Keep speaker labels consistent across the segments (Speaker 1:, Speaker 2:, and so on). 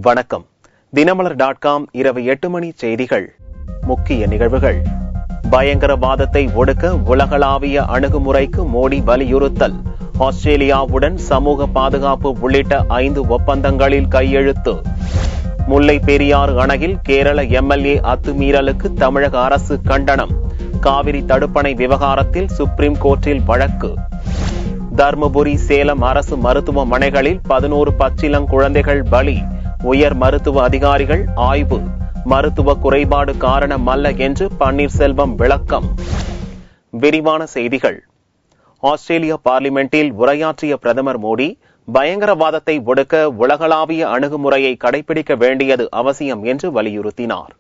Speaker 1: வணக்கம். தினமலர்.com இரவு 8 மணி செய்திகள். முக்கிய நிகழ்வுகள். பயங்கரவாதத்தை ஒடுக்க உலகளாவிய அணுகுமுறைக்கு மோடி வலியுறுத்தல். ஆஸ்திரேலியாவுடன் சமூக பாதுகாப்பு உள்ளிட்ட 5 ஒப்பந்தங்களில் கையெழுத்து. முல்லை பெரியாறு அணையில் கேரள எம்எல்ஏ அத்துமீறலுக்கு தமிழக அரசு கண்டனம். காவிரி தடுப்பணை விவகாரத்தில் சுப்ரீம் கோர்ட்டில் வழக்கு. தர்மபுரி, சேலம் அரசு மருத்துவமனைகளில் 11 பச்சிளங்குழந்தைகள் பலி. உயர் மருத்துவ அதிகாரிகள் ஆய்வு. மருத்துவ குறைபாடு காரணமல்ல என்று பன்னீர்செல்வம் விளக்கம். விரிவான செய்திகள். ஆஸ்திரேலிய பார்லிமெண்டில் உரையாற்றிய பிரதமர் மோடி, பயங்கரவாதத்தை ஒடுக்க உலகளாவிய அணுகுமுறையை கடைபிடிக்க வேண்டியது அவசியம் என்று வலியுறுத்தினார்.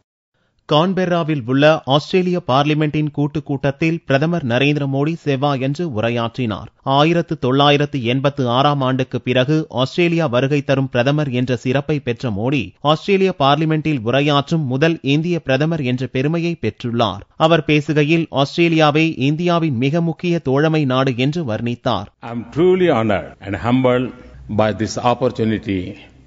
Speaker 1: கான்பெர்ராவில் உள்ள ஆஸ்திரேலிய பார்லிமெண்டின் கூட்டுக் கூட்டத்தில் பிரதமர் நரேந்திர மோடி செவ்வாயன்று உரையாற்றினார். 1986 ஆண்டுக்கு பிறகு ஆஸ்திரேலியா வருகை தரும் பிரதமர் என்ற சிறப்பை பெற்ற மோடி, ஆஸ்திரேலிய பார்லிமெண்டில் உரையாற்றும் முதல் இந்திய பிரதமர் என்ற பெருமையை பெற்றுள்ளார். அவர் பேசுகையில் ஆஸ்திரேலியாவை இந்தியாவின் மிக முக்கிய தோழமை நாடு என்று வர்ணித்தார்.
Speaker 2: I am truly honored and humbled by this opportunity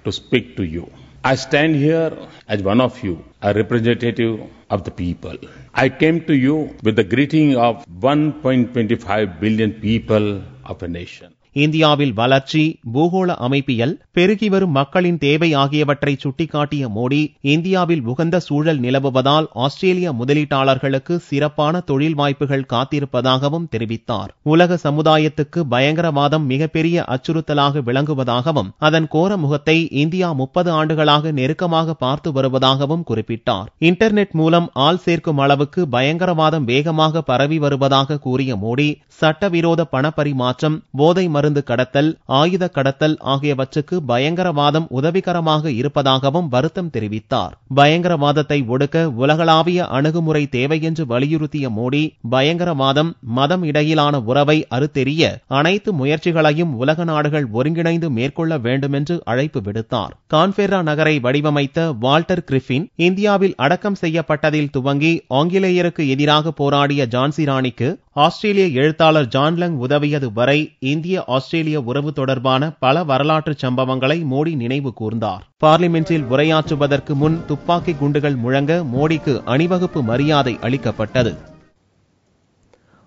Speaker 2: to speak to you. I stand here as one of you, a representative of the people. I came to you with the greeting of 1.25 billion people of a nation.
Speaker 1: இந்தியாவில் வளர்ச்சி, பூகோள அமைப்பியல், பெருகி வரும் மக்களின் தேவை ஆகியவற்றை சுட்டிக்காட்டிய மோடி, இந்தியாவில் உகந்த சூழல் நிலவுவதால் ஆஸ்திரேலிய முதலீட்டாளர்களுக்கு சிறப்பான தொழில் வாய்ப்புகள் காத்திருப்பதாகவும் தெரிவித்தார். உலக சமுதாயத்துக்கு பயங்கரவாதம் மிகப்பெரிய அச்சுறுத்தலாக விளங்குவதாகவும், அதன் கோர முகத்தை இந்தியா 30 ஆண்டுகளாக நெருக்கமாக பார்த்து வருவதாகவும் குறிப்பிட்டார். இன்டர்நெட் மூலம் ஆள் சேர்க்கும் அளவுக்கு பயங்கரவாதம் வேகமாக பரவி வருவதாக கூறிய மோடி, சட்டவிரோத பணப்பரிமாற்றம், போதை மருந்து கடத்தல், ஆயுத கடத்தல் ஆகியவற்றுக்கு பயங்கரவாதம் உதவிகரமாக இருப்பதாகவும் வருத்தம் தெரிவித்தார். பயங்கரவாதத்தை ஒடுக்க உலகளாவிய அணுகுமுறை தேவை என்று வலியுறுத்திய மோடி, பயங்கரவாதம், மதம் இடையிலான உறவை அறுத்தெறிய அனைத்து முயற்சிகளையும் உலக நாடுகள் ஒருங்கிணைந்து மேற்கொள்ள வேண்டும் என்று அழைப்பு விடுத்தார். கான்பெர்ரா நகரை வடிவமைத்த வால்டர் கிரிஃபின் இந்தியாவில் அடக்கம் செய்யப்பட்டதில் துவங்கி ஆங்கிலேயருக்கு எதிராக போராடிய ஜான்சி ராணிக்கு ஆஸ்திரேலிய எழுத்தாளர் ஜான் லங் உதவியது வரை இந்திய ஆஸ்திரேலிய உறவு தொடர்பான பல வரலாற்று சம்பவங்களை மோடி நினைவு கூர்ந்தார். பார்லிமென்டில் உரையாற்றுவதற்கு முன் துப்பாக்கி குண்டுகள் முழங்க மோடிக்கு அணிவகுப்பு மரியாதை அளிக்கப்பட்டது.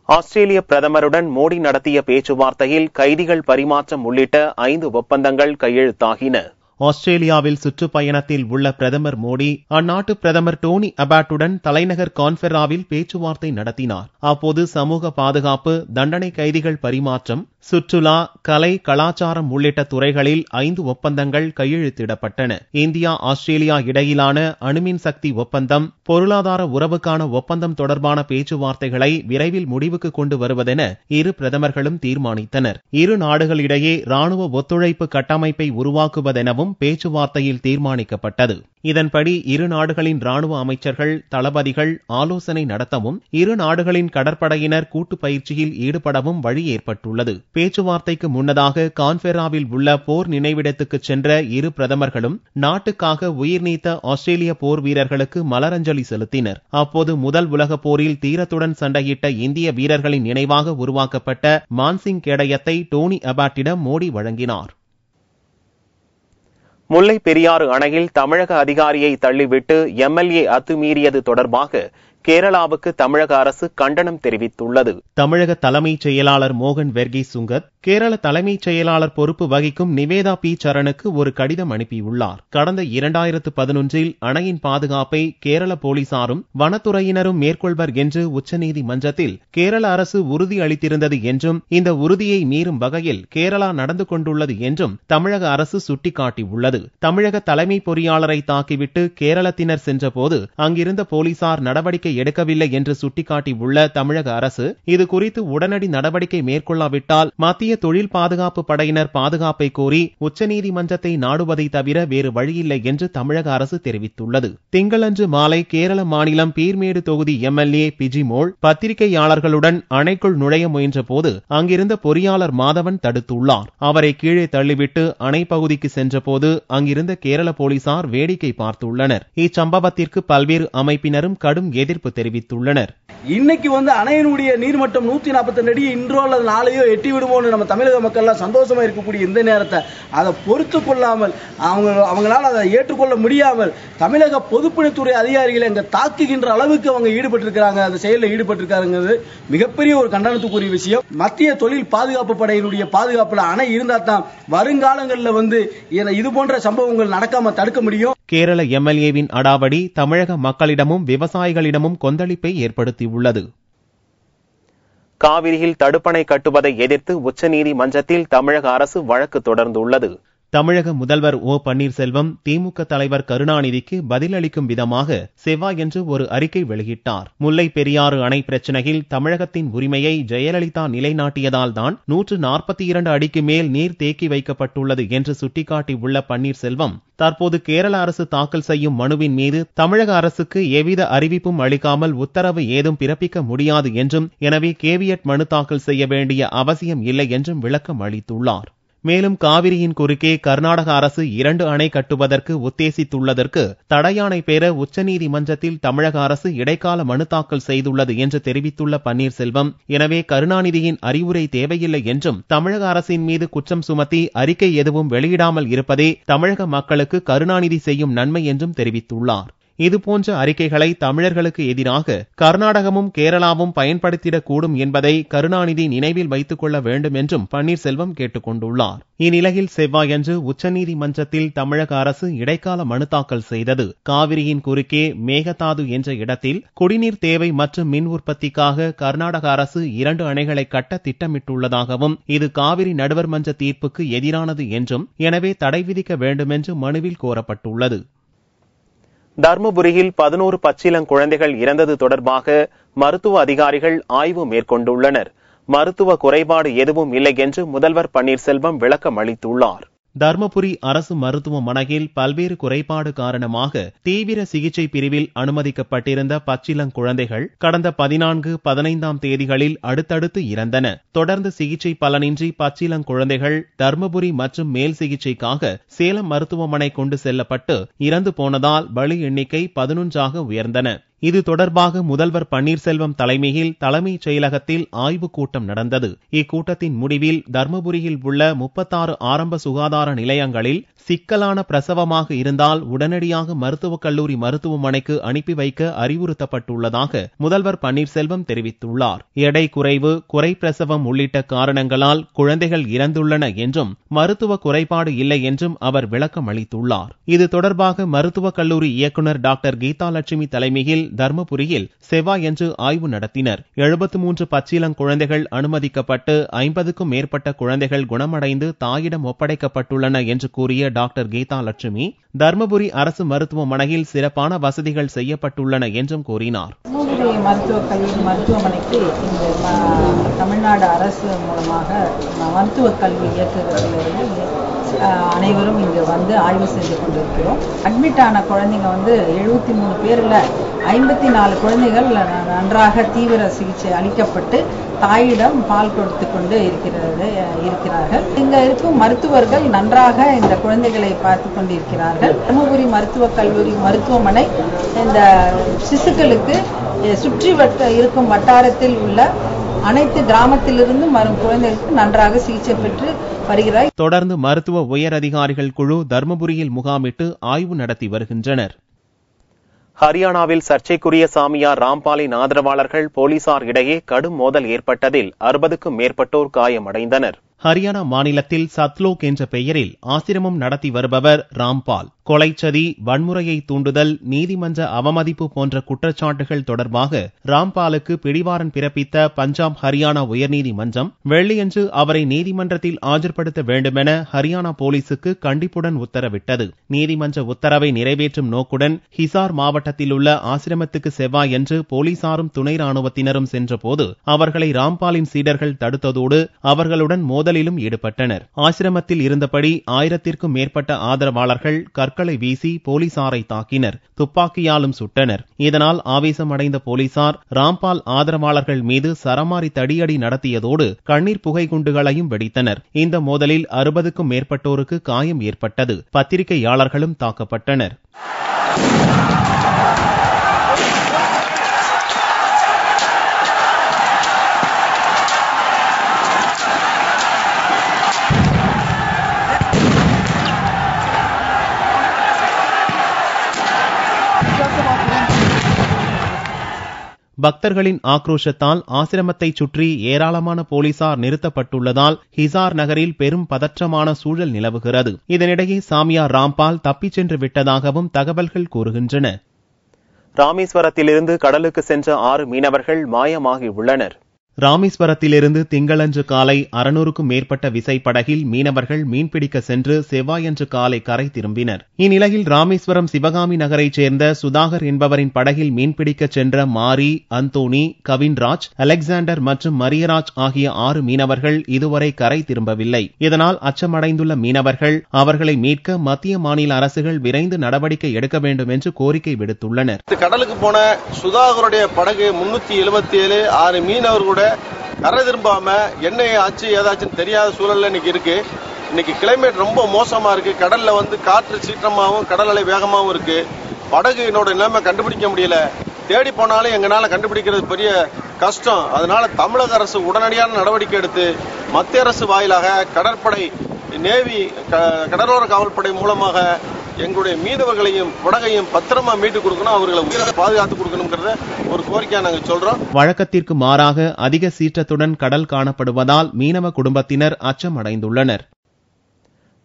Speaker 1: ஆஸ்திரேலிய பிரதமருடன் மோடி நடத்திய பேச்சுவார்த்தையில் கைதிகள் பரிமாற்றம் உள்ளிட்ட 5 ஒப்பந்தங்கள் கையெழுத்தாகின. ஆஸ்திரேலியாவில் சுற்றுப்பயணத்தில் உள்ள பிரதமர் மோடி அந்நாட்டு பிரதமர் டோனி அபாட்டுடன் தலைநகர் கான்பெர்ராவில் பேச்சுவார்த்தை நடத்தினார். அப்போது சமூக பாதுகாப்பு, தண்டனை கைதிகள் பரிமாற்றம், சுற்றுலா, கலை, கலாச்சாரம் உள்ளிட்ட துறைகளில் 5 ஒப்பந்தங்கள் கையெழுத்திடப்பட்டன. இந்தியா ஆஸ்திரேலியா இடையிலான அணுமின் சக்தி ஒப்பந்தம், பொருளாதார உறவுக்கான ஒப்பந்தம் தொடர்பான பேச்சுவார்த்தைகளை விரைவில் முடிவுக்கு கொண்டு வருவதென இரு பிரதமர்களும் தீர்மானித்தனர். இரு நாடுகளிடையே ராணுவ ஒத்துழைப்பு கட்டமைப்பை உருவாக்குவதெனவும் பேச்சுவார்த்தையில் தீர்மானிக்கப்பட்டது. இதன்படி இரு நாடுகளின் ராணுவ அமைச்சர்கள், தளபதிகள் ஆலோசனை நடத்தவும், இரு நாடுகளின் கடற்படையினர் கூட்டு பயிற்சியில் ஈடுபடவும் வழி ஏற்பட்டுள்ளது. பேச்சுவார்த்தைக்கு முன்னதாக கான்பெர்ராவில் உள்ள போர் நினைவிடத்துக்கு சென்ற இரு பிரதமர்களும் நாட்டுக்காக உயிர் நீத்த ஆஸ்திரேலிய போர் வீரர்களுக்கு மலரஞ்சலி செலுத்தினர். அப்போது முதல் உலக போரில் தீரத்துடன் சண்டையிட்ட இந்திய வீரர்களின் நினைவாக உருவாக்கப்பட்ட மான்சிங் கேடயத்தை டோனி அபாட்டிடம் மோடி வழங்கினார். முல்லை பெரியாறு அணையில் தமிழக அதிகாரியை தள்ளிவிட்டு எம்எல்ஏ அத்துமீறியது தொடர்பாக கேரளாவுக்கு தமிழக அரசு கண்டனம் தெரிவித்துள்ளது. தமிழக தலைமைச் செயலாளர் மோகன் வெர்கீஸ் சுங்கத் கேரள தலைமைச் செயலாளர் பொறுப்பு வகிக்கும் நிவேதா பி சரணுக்கு ஒரு கடிதம் அனுப்பியுள்ளார். கடந்த 2011 அணையின் பாதுகாப்பை கேரள போலீசாரும் வனத்துறையினரும் மேற்கொள்வர் என்று உச்சநீதிமன்றத்தில் கேரள அரசு உறுதி அளித்திருந்தது என்றும், இந்த உறுதியை மீறும் வகையில் கேரளா நடந்து கொண்டுள்ளது என்றும் தமிழக அரசு சுட்டிக்காட்டியுள்ளது. தமிழக தலைமை பொறியாளரை தாக்கிவிட்டு கேரளத்தினர் சென்றபோது அங்கிருந்த போலீசார் நடவடிக்கை எடுக்கவில்லை என்று சுட்டிக்காட்டியுள்ள தமிழக அரசு, இது குறித்து உடனடி நடவடிக்கை மேற்கொள்ளாவிட்டால் மத்திய தொழில் பாதுகாப்பு படையினர் பாதுகாப்பை கோரி உச்சநீதிமன்றத்தை நாடுவதை தவிர வேறு வழியில்லை என்று தமிழக அரசு தெரிவித்துள்ளது. திங்களன்று மாலை கேரள மாநிலம் பீர்மேடு தொகுதி எம்எல்ஏ பிஜிமோள் பத்திரிகையாளர்களுடன் அணைக்குள் நுழைய முயன்ற போது அங்கிருந்த பொறியாளர் மாதவன் தடுத்துள்ளார். அவரை கீழே தள்ளிவிட்டு அணை பகுதிக்கு சென்றபோது அங்கிருந்த கேரள போலீசார் வேடிக்கை பார்த்துள்ளனர். இச்சம்பவத்திற்கு பல்வேறு அமைப்பினரும் கடும் எதிர்ப்பு வரவேற்பு தெரிவித்துள்ளனர்.
Speaker 3: இன்னைக்கு அணையினுடைய நீர்மட்டம் 142 அடி இன்றோ அல்லது நாளையோ எட்டி விடுவோம்னு நம்ம தமிழக மக்கள் எல்லாம் சந்தோஷமா இருக்கக்கூடிய இந்த நேரத்தை அதை பொறுத்து கொள்ளாமல் அவங்களால அதை ஏற்றுக்கொள்ள முடியாமல் தமிழக பொதுப்பணித்துறை அதிகாரிகளை அங்க தாக்குகின்ற அளவுக்கு அவங்க ஈடுபட்டிருக்கிறாங்க, அந்த செயலில் ஈடுபட்டிருக்காங்கிறது மிகப்பெரிய ஒரு கண்டனத்துக்குரிய விஷயம். மத்திய தொழில் பாதுகாப்பு படையினுடைய பாதுகாப்புல அணை இருந்தா தான் வருங்காலங்களில் இது போன்ற சம்பவங்கள் நடக்காம தடுக்க முடியும்.
Speaker 1: கேரள எம்எல்ஏவின் அடாவடி தமிழக மக்களிடமும் விவசாயிகளிடமும் கொந்தளிப்பை ஏற்படுத்தியுள்ளது. காவிரியில் தடுப்பணை கட்டுவதை எதிர்த்து உச்சநீதிமன்றத்தில் தமிழக அரசு வழக்கு தொடர்ந்துள்ளது. தமிழக முதல்வர் ஓ பன்னீர்செல்வம் திமுக தலைவர் கருணாநிதிக்கு பதிலளிக்கும் விதமாக செவ்வாயன்று ஒரு அறிக்கை வெளியிட்டார். முல்லை பெரியாறு அணை பிரச்சினையில் தமிழகத்தின் உரிமையை ஜெயலலிதா நிலைநாட்டியதால் தான் 142 அடிக்கு மேல் நீர் தேக்கி வைக்கப்பட்டுள்ளது என்று சுட்டிக்காட்டியுள்ள பன்னீர்செல்வம், தற்போது கேரள அரசு தாக்கல் செய்யும் மனுவின் மீது தமிழக அரசுக்கு எவ்வித அறிவிப்பும் அளிக்காமல் உத்தரவு ஏதும் பிறப்பிக்க முடியாது என்றும், எனவே கேவியட் மனு தாக்கல் செய்ய வேண்டிய அவசியம் இல்லை என்றும் விளக்கம் அளித்துள்ளார். மேலும் காவிரியின் குறுக்கே கர்நாடக அரசு 2 அணை கட்டுவதற்கு உத்தேசித்துள்ளதற்கு தடையாணை பெற உச்சநீதிமன்றத்தில் தமிழக அரசு இடைக்கால மனு தாக்கல் செய்துள்ளது என்று தெரிவித்துள்ள பன்னீர்செல்வம், எனவே கருணாநிதியின் அறிவுரை தேவையில்லை என்றும், தமிழக அரசின் மீது குற்றம் சுமத்தி அறிக்கை எதுவும் வெளியிடாமல் இருப்பதே தமிழக மக்களுக்கு கருணாநிதி செய்யும் நன்மை என்றும் தெரிவித்துள்ளார். இதுபோன்ற அறிக்கைகளை தமிழர்களுக்கு எதிராக கர்நாடகமும் கேரளாவும் பயன்படுத்திடக்கூடும் என்பதை கருணாநிதி நினைவில் வைத்துக் கொள்ள வேண்டும் என்றும் பன்னீர்செல்வம் கேட்டுக் கொண்டுள்ளார். இந்நிலையில் செவ்வாயன்று உச்சநீதிமன்றத்தில் தமிழக அரசு இடைக்கால மனு தாக்கல் செய்தது. காவிரியின் குறுக்கே மேகதாது என்ற இடத்தில் குடிநீர் தேவை மற்றும் மின் உற்பத்திக்காக கர்நாடக அரசு 2 அணைகளை கட்ட திட்டமிட்டுள்ளதாகவும், இது காவிரி நடுவர் மன்ற தீர்ப்புக்கு எதிரானது என்றும், எனவே தடை விதிக்க வேண்டுமென்று மனுவில் கோரப்பட்டுள்ளது. தர்மபுரியில் 11 பச்சிளங்குழந்தைகள் இறந்தது தொடர்பாக மருத்துவ அதிகாரிகள் ஆய்வு மேற்கொண்டுள்ளனர். மருத்துவ குறைபாடு எதுவும் இல்லை என்று முதல்வர் பன்னீர்செல்வம் விளக்கம் அளித்துள்ளார். தர்மபுரி அரசு மருத்துவமனையில் பல்வேறு குறைபாடு காரணமாக தீவிர சிகிச்சை பிரிவில் அனுமதிக்கப்பட்டிருந்த பச்சிளங்குழந்தைகள் கடந்த 14, 15ஆம் தேதிகளில் அடுத்தடுத்து இறந்தன. தொடர்ந்து சிகிச்சை பலனின்றி பச்சிளங்குழந்தைகள் தர்மபுரி மற்றும் மேல் சிகிச்சைக்காக சேலம் மருத்துவமனை கொண்டு செல்லப்பட்டு இறந்து போனதால் பலி எண்ணிக்கை 11ஆக உயர்ந்தன. இது தொடர்பாக முதல்வர் பன்னீர்செல்வம் தலைமையில் தலைமைச் செயலகத்தில் ஆய்வுக் கூட்டம் நடந்தது. இக்கூட்டத்தின் முடிவில் தர்மபுரியில் உள்ள 36 ஆரம்ப சுகாதார நிலையங்களில் சிக்கலான பிரசவமாக இருந்தால் உடனடியாக மருத்துவக் கல்லூரி மருத்துவமனைக்கு அனுப்பி வைக்க அறிவுறுத்தப்பட்டுள்ளதாக முதல்வர் பன்னீர்செல்வம் தெரிவித்துள்ளார். எடை குறைவு, குறை பிரசவம் உள்ளிட்ட காரணங்களால் குழந்தைகள் இறந்துள்ளன என்றும், மருத்துவ குறைபாடு இல்லை என்றும் அவர் விளக்கம் அளித்துள்ளார். இது தொடர்பாக மருத்துவக் கல்லூரி இயக்குநர் டாக்டர் கீதாலட்சுமி தலைமையில் தர்மபுரியில் செவ்வாயன்று ஆய்வு நடத்தினர். 73 பச்சிளங்குழந்தைகள் அனுமதிக்கப்பட்டு 50க்கும் மேற்பட்ட குழந்தைகள் குணமடைந்து தாயிடம் ஒப்படைக்கப்பட்டுள்ளன என்று கூறிய டாக்டர் கீதாலட்சுமி, தர்மபுரி அரசு மருத்துவமனையில் சிறப்பான வசதிகள் செய்யப்பட்டுள்ளன என்றும் கூறினார்.
Speaker 4: தர்மபுரி மருத்துவக் கல்லூரி மருத்துவமனைக்கு இந்த தமிழ்நாடு அரசு மூலமாக மருத்துவக் கல்வி இயக்குவதிலிருந்து அனைவரும் இங்கு வந்து ஆய்வு செஞ்சு கொண்டிருக்கிறோம். அட்மிட் ஆன குழந்தைங்க 73 பேர்ல 54 குழந்தைகள் நன்றாக தீவிர சிகிச்சை அளிக்கப்பட்டு தாயிடம் பால் கொடுத்து கொண்டு இருக்கிறார்கள். இங்க இருக்கும் மருத்துவர்கள் நன்றாக இந்த குழந்தைகளை பார்த்து கொண்டிருக்கிறார்கள். தர்மபுரி மருத்துவக் கல்லூரி மருத்துவமனை இந்த சிசுக்களுக்கு சுற்றி இருக்கும் வட்டாரத்தில் உள்ள அனைத்து கிராமத்திலிருந்து வரும் குழந்தைகளுக்கு நன்றாக சிகிச்சை பெற்று வருகிறார்.
Speaker 1: தொடர்ந்து மருத்துவ உயர் அதிகாரிகள் குழு தர்மபுரியில் முகாமிட்டு ஆய்வு நடத்தி வருகின்றனர். ஹரியானாவில் சர்ச்சைக்குரிய சாமியார் ராம்பாலின் ஆதரவாளர்கள் போலீசார் இடையே கடும் மோதல் ஏற்பட்டதில் 60க்கும் மேற்பட்டோர் காயமடைந்தனர். ஹரியானா மாநிலத்தில் சத்லோக் என்ற பெயரில் ஆசிரமம் நடத்தி வருபவர் ராம்பால் கொலைச்சதி, வன்முறையை தூண்டுதல், நீதிமன்ற அவமதிப்பு போன்ற குற்றச்சாட்டுகள் தொடர்பாக ராம்பாலுக்கு பிடிவாரண்ட் பிறப்பித்த பஞ்சாப் ஹரியானா உயர்நீதிமன்றம் வெள்ளியன்று அவரை நீதிமன்றத்தில் ஆஜர்படுத்த வேண்டுமென ஹரியானா போலீசுக்கு கண்டிப்புடன் உத்தரவிட்டது. நீதிமன்ற உத்தரவை நிறைவேற்றும் நோக்குடன் ஹிசார் மாவட்டத்தில் உள்ள ஆசிரமத்துக்கு செவ்வாயன்று போலீசாரும் துணை ராணுவத்தினரும் சென்றபோது அவர்களை ராம்பாலின் சீடர்கள் தடுத்ததோடு அவர்களுடன் மோதலிலும் ஈடுபட்டனர். ஆசிரமத்தில் இருந்தபடி 1000க்கும் மேற்பட்ட ஆதரவாளர்கள் கற்களை வீசி போலீசாரை தாக்கினர், துப்பாக்கியாலும் சுட்டனர். இதனால் ஆவேசமடைந்த போலீசார் ராம்பால் ஆதரவாளர்கள் மீது சரமாரி தடியடி நடத்தியதோடு கண்ணீர் புகை குண்டுகளையும் வெடித்தனர். இந்த மோதலில் 60க்கும் மேற்பட்டோருக்கு காயம் ஏற்பட்டது. பத்திரிகையாளர்களும் தாக்கப்பட்டனர். பக்தர்களின் ஆக்ரோஷத்தால் ஆசிரமத்தை சுற்றி ஏராளமான போலீசார் நிறுத்தப்பட்டுள்ளதால் ஹிசார் நகரில் பெரும் பதற்றமான சூழல் நிலவுகிறது. இதனிடையே சாமியார் ராம்பால் தப்பிச் சென்று விட்டதாகவும் தகவல்கள் கூறுகின்றன. ராமேஸ்வரத்திலிருந்து கடலுக்கு சென்ற 6 மீனவர்கள் மாயமாகியுள்ளனர். ராமேஸ்வரத்திலிருந்து திங்களன்று காலை 600க்கும் மேற்பட்ட விசைப்படகில் மீனவர்கள் மீன்பிடிக்க சென்று செவ்வாயன்று காலை கரை திரும்பினர். இந்நிலையில் ராமேஸ்வரம் சிவகாமி நகரைச் சேர்ந்த சுதாகர் என்பவரின் படகில் மீன்பிடிக்க சென்ற மாரி, அந்தோணி, கவின்ராஜ், அலெக்சாண்டர் மற்றும் மரியராஜ் ஆகிய 6 மீனவர்கள் இதுவரை கரை திரும்பவில்லை. இதனால் அச்சமடைந்துள்ள மீனவர்கள் அவர்களை மீட்க மத்திய மாநில அரசுகள் விரைந்து நடவடிக்கை எடுக்க வேண்டும் என்று கோரிக்கை விடுத்துள்ளனர்.
Speaker 5: கடலுக்கு போன சுதாகருடைய படகு 377 6 மீனவர்களுடைய கரை திரும்பாம எண்ணெய் ஆச்சு ஏதாச்சும் தெரியாத சூழல்ல இன்னைக்கு இருக்கு. இன்னைக்கு கிளைமேட் ரொம்ப மோசமா இருக்கு. கடல்ல காற்று சீற்றமாகவும் கடல் அலை வேகமாகவும் இருக்கு. படகுனோட நிலைமை கண்டுபிடிக்க முடியல. தேடி போனாலும் எங்களால கண்டுபிடிக்கிறது பெரிய கஷ்டம். அதனால தமிழக அரசு உடனடியான நடவடிக்கை எடுத்து மத்திய அரசு வாயிலாக கடற்படை, நேவி, கடலோர காவல்படை மூலமாக எங்களுடைய மீனவர்களையும் படகையும் பத்திரமா மீட்டு கொடுக்கணும், அவர்களை உயிரை பாதுகாத்து கொடுக்கணும்ங்கறத ஒரு கோரிக்கையா நாங்க சொல்றோம்.
Speaker 1: வழக்கத்திற்கு மாறாக அதிக சீற்றத்துடன் கடல் காணப்படுவதால் மீனவ குடும்பத்தினர் அச்சமடைந்துள்ளனர்.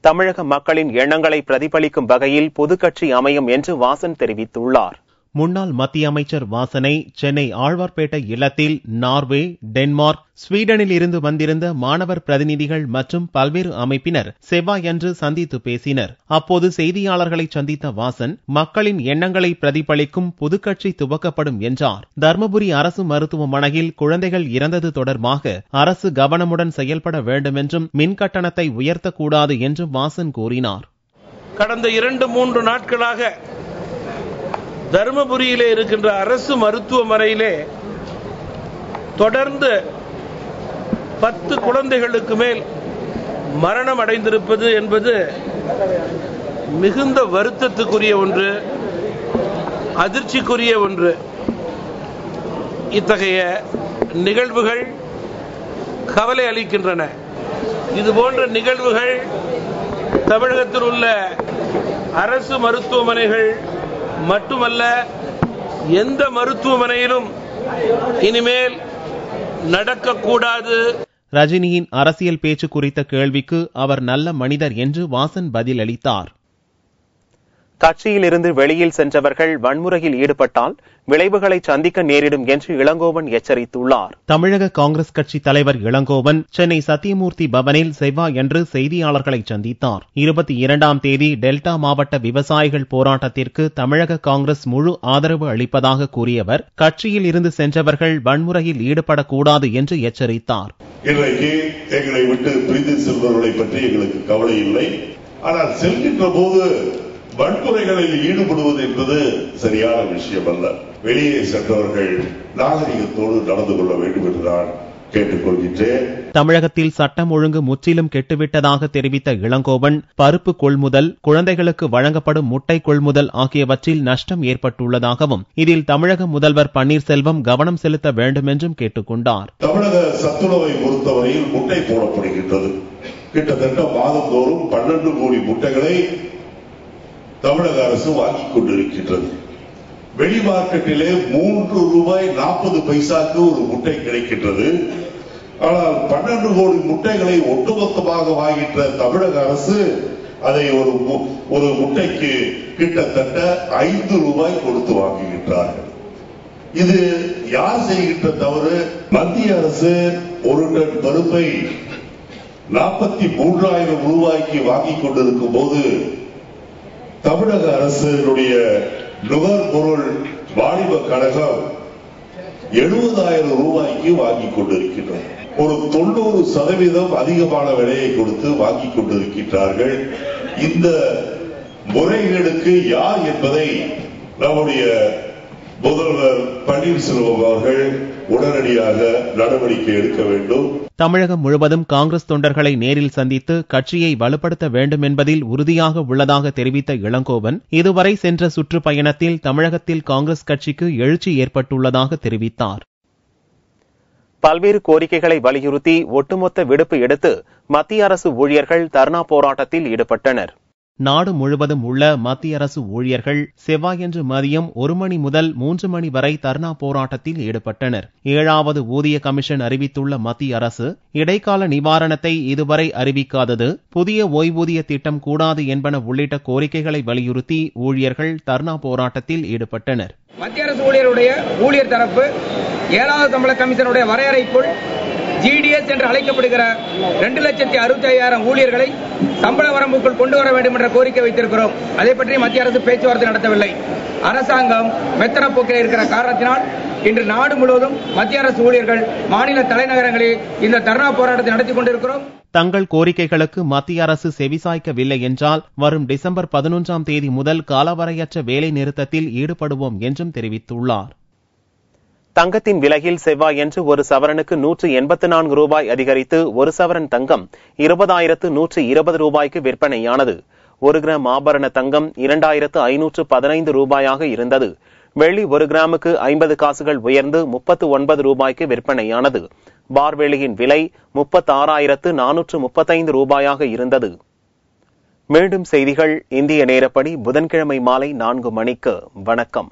Speaker 1: தமிழக மக்களின் எண்ணங்களை பிரதிபலிக்கும் வகையில் பொதுக்கட்சி அமையும் என்று வாசன் தெரிவித்துள்ளார். முன்னாள் மத்திய அமைச்சர் வாசனை சென்னை ஆழ்வார்பேட்டை இல்லத்தில் நார்வே, டென்மார்க், ஸ்வீடனில் இருந்து வந்திருந்த மாணவர் பிரதிநிதிகள் மற்றும் பல்வேறு அமைப்பினர் செவ்வாயன்று சந்தித்து பேசினர். அப்போது செய்தியாளர்களை சந்தித்த வாசன் மக்களின் எண்ணங்களை பிரதிபலிக்கும் புதுக்கட்சி துவக்கப்படும் என்றார். தர்மபுரி அரசு மருத்துவமனையில் குழந்தைகள் இறந்தது தொடர்பாக அரசு கவனமுடன் செயல்பட வேண்டும் என்றும் மின் கட்டணத்தை உயர்த்தக்கூடாது என்றும் வாசன் கூறினார்.
Speaker 6: கடந்த 2-3 நாட்களாக தர்மபுரியிலே இருக்கின்ற அரசு மருத்துவமனையிலே தொடர்ந்து 10 குழந்தைகளுக்கு மேல் மரணம் அடைந்திருப்பது என்பது மிகுந்த வருத்தத்துக்குரிய ஒன்று, அதிர்ச்சிக்குரிய ஒன்று. இத்தகைய நிகழ்வுகள் கவலை அளிக்கின்றன. இதுபோன்ற நிகழ்வுகள் தமிழகத்தில் உள்ள அரசு மருத்துவமனைகள் மட்டுமல்ல, எந்த மருத்துவமனையிலும் இனிமேல் நடக்கக்கூடாது.
Speaker 1: ரஜினியின் அரசியல் பேச்சு குறித்த கேள்விக்கு அவர் நல்ல மனிதர் என்று வாசன் பதிலளித்தார். கட்சியில் இருந்து வெளியில் சென்றவர்கள் வன்முறையில் ஈடுபட்டால் விளைவுகளை சந்திக்க நேரிடும் என்று இளங்கோவன் எச்சரித்துள்ளார். தமிழக காங்கிரஸ் கட்சி தலைவர் இளங்கோவன் சென்னை சத்தியமூர்த்தி பவனில் செவ்வாயன்று செய்தியாளர்களை சந்தித்தார். 22ஆம் தேதி டெல்டா மாவட்ட விவசாயிகள் போராட்டத்திற்கு தமிழக காங்கிரஸ் முழு ஆதரவு அளிப்பதாக கூறியவர் கட்சியில் இருந்து சென்றவர்கள் வன்முறையில் ஈடுபடக்கூடாது என்று எச்சரித்தார்.
Speaker 7: இன்றைக்கு எங்களை விட்டு பிரிந்து செல்பவர்களை பற்றி எங்களுக்கு கவலை இல்லை. ஆனால் செல்கின்ற போது வன்முறைகளில் ஈடுபடுவது என்பது சரியான விஷயம் அல்ல. வெளியே சென்றவர்கள் நாகரிகத்தோடு நடந்து கொள்ள வேண்டும் என்றுதான் கேட்டுக்கொள்கின்றேன்.
Speaker 1: தமிழகத்தில் சட்டம் ஒழுங்கு முற்றிலும் கெட்டுவிட்டதாக தெரிவித்த இளங்கோவன் பருப்பு கொள்முதல், குழந்தைகளுக்கு வழங்கப்படும் முட்டை கொள்முதல் ஆகியவற்றில் நஷ்டம் ஏற்பட்டுள்ளதாகவும் இதில் தமிழக முதல்வர் பன்னீர்செல்வம் கவனம் செலுத்த வேண்டும் என்றும் கேட்டுக்கொண்டார்.
Speaker 7: தமிழக சத்துணவை பொறுத்தவரையில் முட்டை போடப்படுகின்றது. கிட்டத்தட்ட மாதந்தோறும் 12 கோடி முட்டைகளை தமிழக அரசு வாங்கிக் கொண்டிருக்கின்றது. வெளி மார்க்கெட்டிலே ₹3.40 ஒரு முட்டை கிடைக்கின்றது. ஆனால் 12 கோடி முட்டைகளை ஒட்டுமொத்தமாக வாங்கிட்ட தமிழக அரசு அதை ஒரு முட்டைக்கு கிட்டத்தட்ட ₹5 கொடுத்து வாங்குகின்றார்கள். இது யார் செய்கின்ற தவறு? மத்திய அரசு ஒரு டன் பருப்பை ₹43,000 வாங்கிக் கொண்டிருக்கும் போது தமிழக அரசினுடைய நுகர்பொருள் வாணிப கழகம் ₹70,000 வாங்கிக் கொண்டிருக்கின்றனர். ஒரு 90% அதிகமான விலையை கொடுத்து வாங்கிக் கொண்டிருக்கின்றார்கள். இந்த முறைகேடுக்கு யார் என்பதை நம்முடைய முதல்வர் பன்னீர்செல்வம் அவர்கள் உடனடியாக நடவடிக்கை எடுக்க வேண்டும்.
Speaker 1: தமிழகம் முழுவதும் காங்கிரஸ் தொண்டர்களை நேரில் சந்தித்து கட்சியை வலுப்படுத்த வேண்டும் என்பதில் உறுதியாக உள்ளதாக தெரிவித்த இளங்கோவன் இதுவரை சென்ற சுற்றுப்பயணத்தில் தமிழகத்தில் காங்கிரஸ் கட்சிக்கு எழுச்சி ஏற்பட்டுள்ளதாக தெரிவித்தார். பல்வேறு கோரிக்கைகளை வலியுறுத்தி ஒட்டுமொத்த விடுப்பு எடுத்து மத்திய அரசு ஊழியர்கள் தர்ணா போராட்டத்தில் ஈடுபட்டனர். நாடு முழுவதும் உள்ள மத்திய அரசு ஊழியர்கள் செவ்வாயன்று மதியம் 1 மணி முதல் 3 மணி வரை தர்ணா போராட்டத்தில் ஈடுபட்டனர். 7வது ஊதிய கமிஷன் அறிவித்துள்ள மத்திய அரசு இடைக்கால நிவாரணத்தை இதுவரை அறிவிக்காதது, புதிய ஓய்வூதிய திட்டம் கூடாது என்பன உள்ளிட்ட கோரிக்கைகளை வலியுறுத்தி ஊழியர்கள் தர்ணா போராட்டத்தில் ஈடுபட்டனர்.
Speaker 8: மத்திய அரசு ஊழியருடைய ஊழியர் தரப்பு 7வது சம்பள கமிஷனுடைய வரையறைக்குள் GDS என்று அழைக்கப்படுகிற 2,65,000 ஊழியர்களை சம்பள வரம்புக்குள் கொண்டு வர வேண்டும் என்ற கோரிக்கை வைத்திருக்கிறோம். அதை பற்றி மத்திய அரசு பேச்சுவார்த்தை நடத்தவில்லை. அரசாங்கம் மெத்தன போக்கில் இருக்கிற காரணத்தினால் இன்று நாடு முழுவதும் மத்திய அரசு ஊழியர்கள் மாநில தலைநகரங்களில் இந்த தர்ணா போராட்டத்தை நடத்தி கொண்டிருக்கிறோம்.
Speaker 1: தங்கள் கோரிக்கைகளுக்கு மத்திய அரசு செவிசாய்க்கவில்லை என்றால் வரும் டிசம்பர் 11ஆம் தேதி முதல் காலவரையற்ற வேலை நிறுத்தத்தில் ஈடுபடுவோம் என்றும் தெரிவித்துள்ளார். தங்கத்தின் விலையில் செவ்வாயன்று ஒரு சவரனுக்கு 184 ரூபாய் அதிகரித்து ஒரு சவரன் தங்கம் 20,120 ரூபாய்க்கு விற்பனையானது. 1 கிராம் ஆபரண தங்கம் 2,515 ரூபாயாக இருந்தது. வெள்ளி 1 கிராமுக்கு 50 காசுகள் உயர்ந்து 39 ரூபாய்க்கு விற்பனையானது. பார்வெளியின் விலை 36,435 ரூபாயாக இருந்தது. மீண்டும் செய்திகள் இந்திய நேரப்படி புதன்கிழமை மாலை 4 மணிக்கு. வணக்கம்.